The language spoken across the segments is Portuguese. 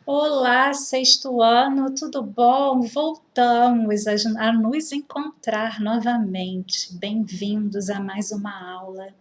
Olá, sexto ano, tudo bom? Voltamos a nos encontrar novamente. Bem-vindos a mais uma aula.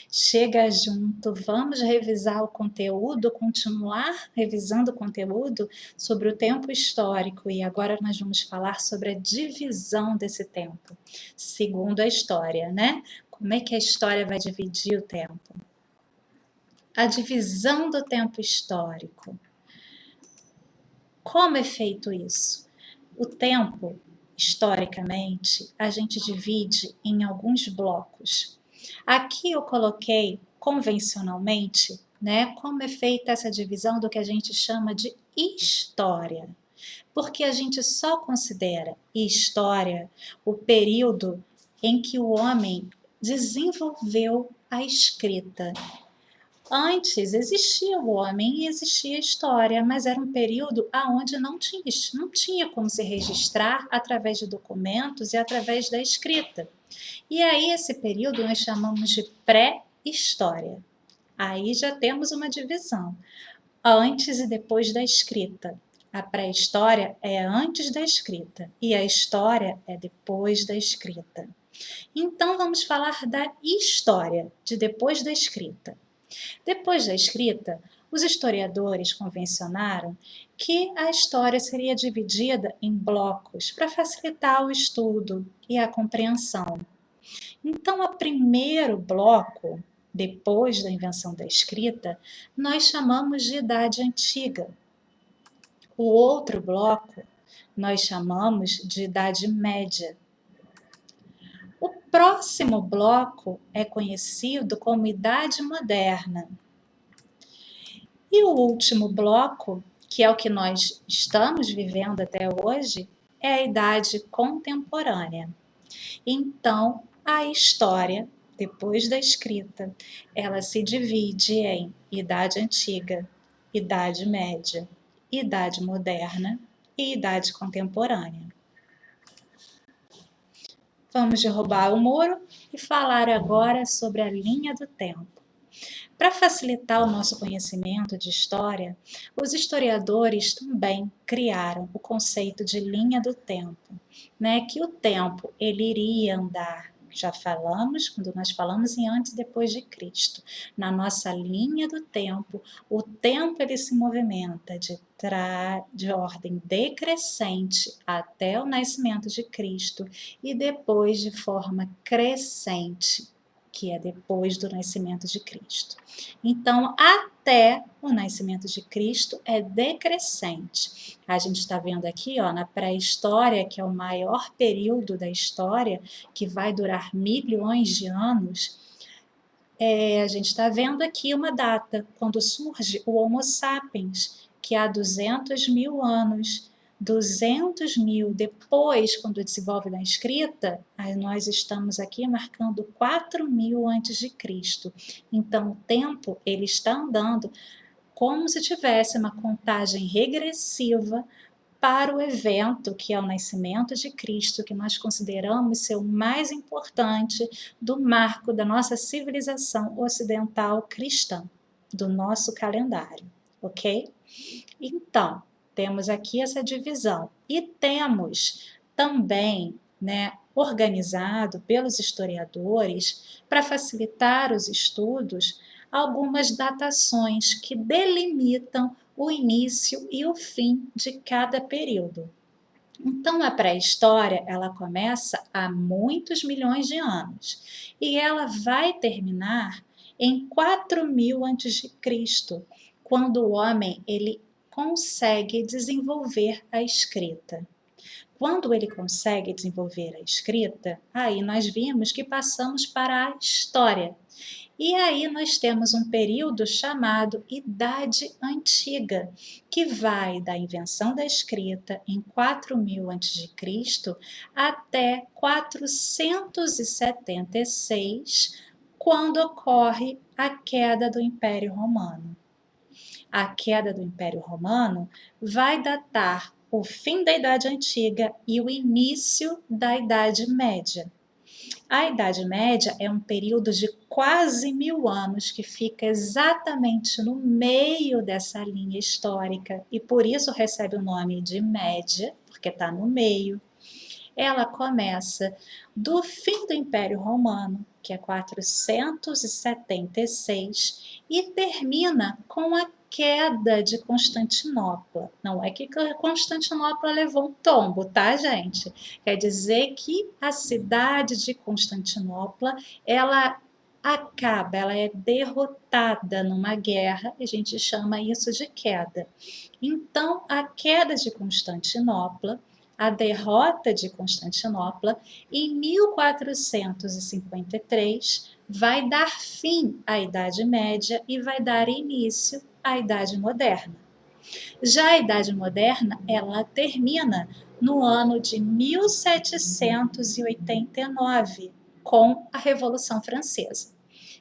Chega junto, vamos revisar o conteúdo, continuar revisando o conteúdo sobre o tempo histórico e agora nós vamos falar sobre a divisão desse tempo, segundo a história, né? Como é que a história vai dividir o tempo? A divisão do tempo histórico. Como é feito isso? O tempo, historicamente, a gente divide em alguns blocos. Aqui eu coloquei convencionalmente, né, como é feita essa divisão do que a gente chama de história. Porque a gente só considera história o período em que o homem desenvolveu a escrita. Antes existia o homem e existia a história, mas era um período onde não tinha como se registrar através de documentos e através da escrita. E aí esse período nós chamamos de pré-história. Aí já temos uma divisão, antes e depois da escrita. A pré-história é antes da escrita e a história é depois da escrita. Então vamos falar da história, de depois da escrita. Depois da escrita, os historiadores convencionaram que a história seria dividida em blocos para facilitar o estudo e a compreensão. Então, o primeiro bloco, depois da invenção da escrita, nós chamamos de Idade Antiga. O outro bloco nós chamamos de Idade Média. O próximo bloco é conhecido como Idade Moderna. E o último bloco, que é o que nós estamos vivendo até hoje, é a idade contemporânea. Então, a história, depois da escrita, ela se divide em idade antiga, idade média, idade moderna e idade contemporânea. Vamos derrubar o muro e falar agora sobre a linha do tempo. Para facilitar o nosso conhecimento de história, os historiadores também criaram o conceito de linha do tempo, né? Que o tempo ele iria andar, já falamos, quando nós falamos em antes e depois de Cristo, na nossa linha do tempo, o tempo ele se movimenta de ordem decrescente até o nascimento de Cristo e depois de forma crescente, que é depois do nascimento de Cristo. Então, até o nascimento de Cristo é decrescente. A gente está vendo aqui, ó, na pré-história, que é o maior período da história, que vai durar milhões de anos, a gente está vendo aqui uma data, quando surge o Homo sapiens, que há 200 mil anos. 200 mil depois, quando desenvolve na escrita, aí nós estamos aqui marcando 4.000 antes de Cristo. Então, o tempo ele está andando como se tivesse uma contagem regressiva para o evento que é o nascimento de Cristo, que nós consideramos ser o mais importante do marco da nossa civilização ocidental cristã, do nosso calendário, ok? Então, temos aqui essa divisão e temos também, né, organizado pelos historiadores, para facilitar os estudos, algumas datações que delimitam o início e o fim de cada período. Então, a pré-história, ela começa há muitos milhões de anos e ela vai terminar em 4.000 a.C., quando o homem ele consegue desenvolver a escrita. Quando ele consegue desenvolver a escrita, aí nós vimos que passamos para a história. E aí nós temos um período chamado Idade Antiga, que vai da invenção da escrita em 4.000 a.C. até 476, quando ocorre a queda do Império Romano. A queda do Império Romano vai datar o fim da Idade Antiga e o início da Idade Média. A Idade Média é um período de quase 1000 anos que fica exatamente no meio dessa linha histórica e por isso recebe o nome de Média, porque está no meio. Ela começa do fim do Império Romano, que é 476, e termina com a queda de Constantinopla. Não é que Constantinopla levou um tombo, tá, gente? Quer dizer que a cidade de Constantinopla, ela acaba, ela é derrotada numa guerra, e a gente chama isso de queda. Então, a queda de Constantinopla, a derrota de Constantinopla, em 1453, vai dar fim à Idade Média e vai dar início à Idade Moderna. Já a Idade Moderna, ela termina no ano de 1789, com a Revolução Francesa.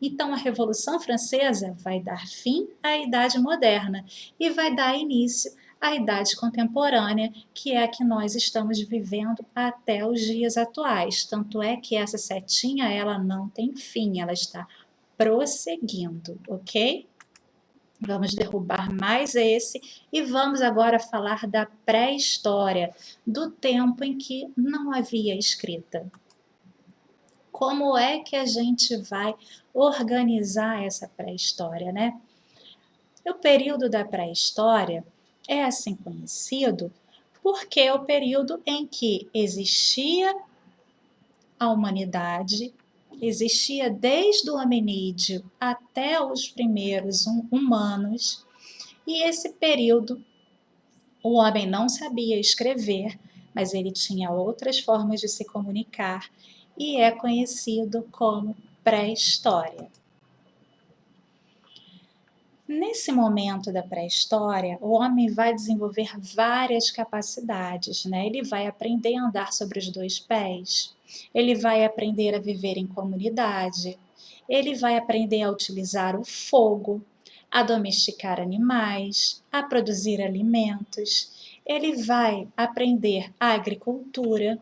Então, a Revolução Francesa vai dar fim à Idade Moderna e vai dar início à Idade Contemporânea, que é a que nós estamos vivendo até os dias atuais. Tanto é que essa setinha, ela não tem fim, ela está prosseguindo, ok? Vamos derrubar mais esse e vamos agora falar da pré-história, do tempo em que não havia escrita. Como é que a gente vai organizar essa pré-história, né? O período da pré-história é assim conhecido porque é o período em que existia a humanidade, existia desde o hominídeo até os primeiros humanos, e esse período o homem não sabia escrever, mas ele tinha outras formas de se comunicar e é conhecido como pré-história. Nesse momento da pré-história, o homem vai desenvolver várias capacidades, né? Ele vai aprender a andar sobre os dois pés, ele vai aprender a viver em comunidade, ele vai aprender a utilizar o fogo, a domesticar animais, a produzir alimentos, ele vai aprender a agricultura.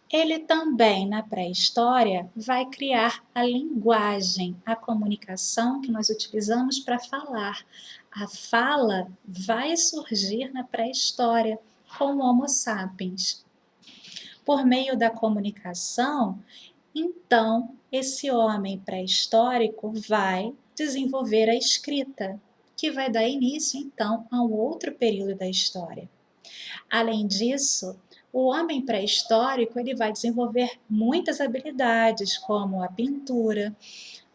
Ele também, na pré-história, vai criar a linguagem, a comunicação que nós utilizamos para falar. A fala vai surgir na pré-história com o Homo sapiens. Por meio da comunicação, então, esse homem pré-histórico vai desenvolver a escrita, que vai dar início, então, a um outro período da história. Além disso, o homem pré-histórico ele vai desenvolver muitas habilidades, como a pintura,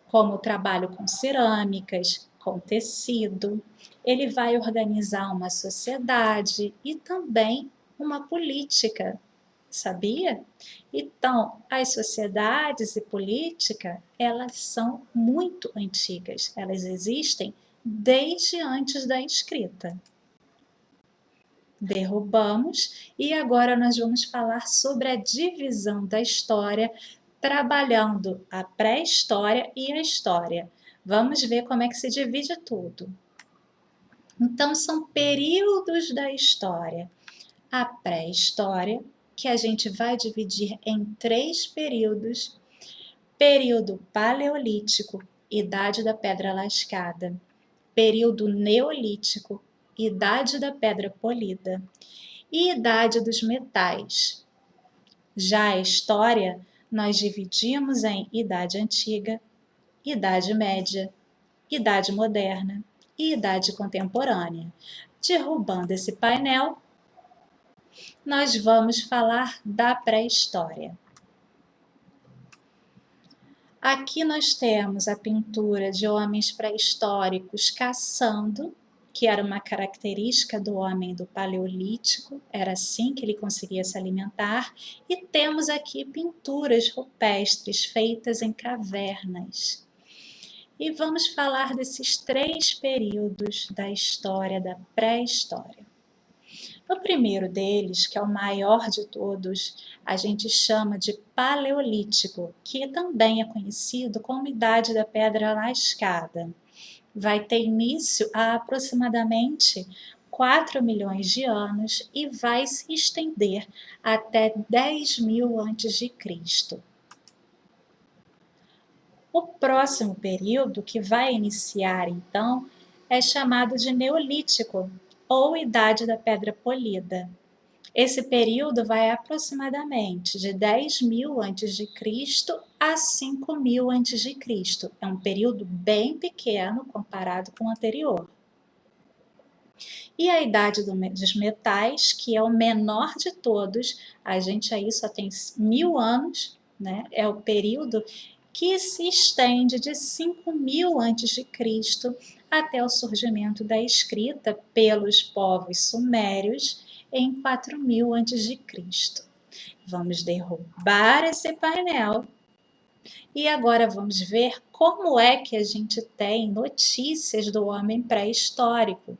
como o trabalho com cerâmicas, com tecido. Ele vai organizar uma sociedade e também uma política, sabia? Então, as sociedades e política, elas são muito antigas, elas existem desde antes da escrita. Derrubamos e agora nós vamos falar sobre a divisão da história, trabalhando a pré-história e a história. Vamos ver como é que se divide tudo. Então, são períodos da história. A pré-história, que a gente vai dividir em 3 períodos: período paleolítico, Idade da Pedra Lascada; período neolítico, Idade da Pedra Polida; e Idade dos Metais. Já a história, nós dividimos em Idade Antiga, Idade Média, Idade Moderna e Idade Contemporânea. Derrubando esse painel, nós vamos falar da pré-história. Aqui nós temos a pintura de homens pré-históricos caçando, que era uma característica do homem do Paleolítico, era assim que ele conseguia se alimentar, e temos aqui pinturas rupestres feitas em cavernas. E vamos falar desses 3 períodos da história da pré-história. O primeiro deles, que é o maior de todos, a gente chama de Paleolítico, que também é conhecido como Idade da Pedra Lascada. Vai ter início há aproximadamente 4 milhões de anos e vai se estender até 10.000 a.C. O próximo período que vai iniciar, então, é chamado de Neolítico, ou Idade da Pedra Polida. Esse período vai aproximadamente de 10.000 a.C. a 5.000 a.C. É um período bem pequeno comparado com o anterior. E a Idade dos Metais, que é o menor de todos, a gente aí só tem 1.000 anos, né? É o período que se estende de 5.000 a.C. até o surgimento da escrita pelos povos sumérios em 4.000 a.C. Vamos derrubar esse painel e agora vamos ver como é que a gente tem notícias do homem pré-histórico.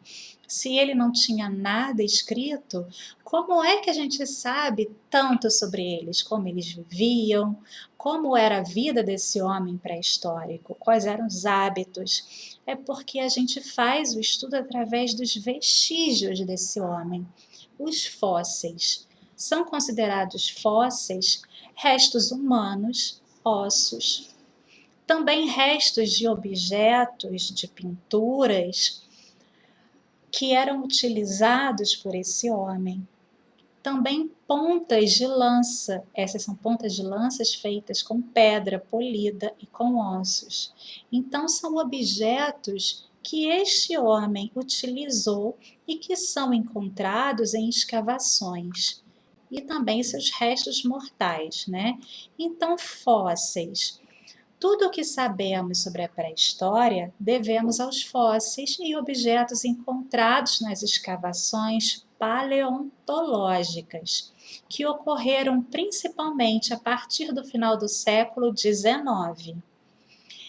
Se ele não tinha nada escrito, como é que a gente sabe tanto sobre eles? Como eles viviam? Como era a vida desse homem pré-histórico? Quais eram os hábitos? É porque a gente faz o estudo através dos vestígios desse homem, os fósseis. São considerados fósseis restos humanos, ossos, também restos de objetos, de pinturas que eram utilizados por esse homem. Também pontas de lança, essas são pontas de lanças feitas com pedra polida e com ossos. Então são objetos que este homem utilizou e que são encontrados em escavações. E também seus restos mortais, né? Então, fósseis. Tudo o que sabemos sobre a pré-história devemos aos fósseis e objetos encontrados nas escavações paleontológicas, que ocorreram principalmente a partir do final do século XIX,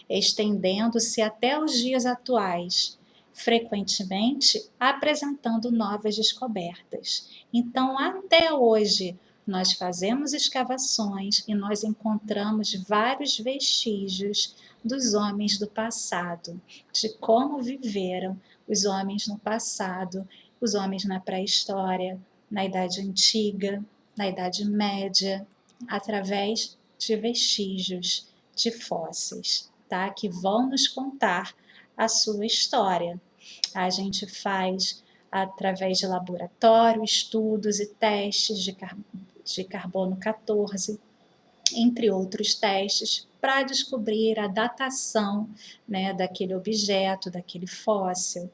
estendendo-se até os dias atuais, frequentemente apresentando novas descobertas. Então, até hoje, nós fazemos escavações e nós encontramos vários vestígios dos homens do passado, de como viveram os homens no passado, os homens na pré-história, na Idade Antiga, na Idade Média, através de vestígios, de fósseis, tá? Que vão nos contar a sua história. A gente faz através de laboratório, estudos e testes de carbono 14, entre outros testes, para descobrir a datação, né, daquele objeto, daquele fóssil.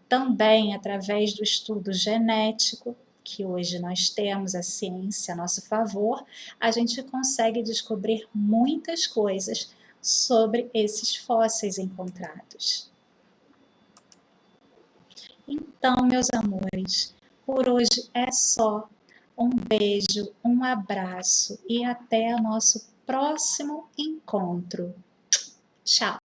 Também através do estudo genético, que hoje nós temos a ciência a nosso favor, a gente consegue descobrir muitas coisas sobre esses fósseis encontrados. Então, meus amores, por hoje é só. Um beijo, um abraço e até o nosso próximo encontro. Tchau!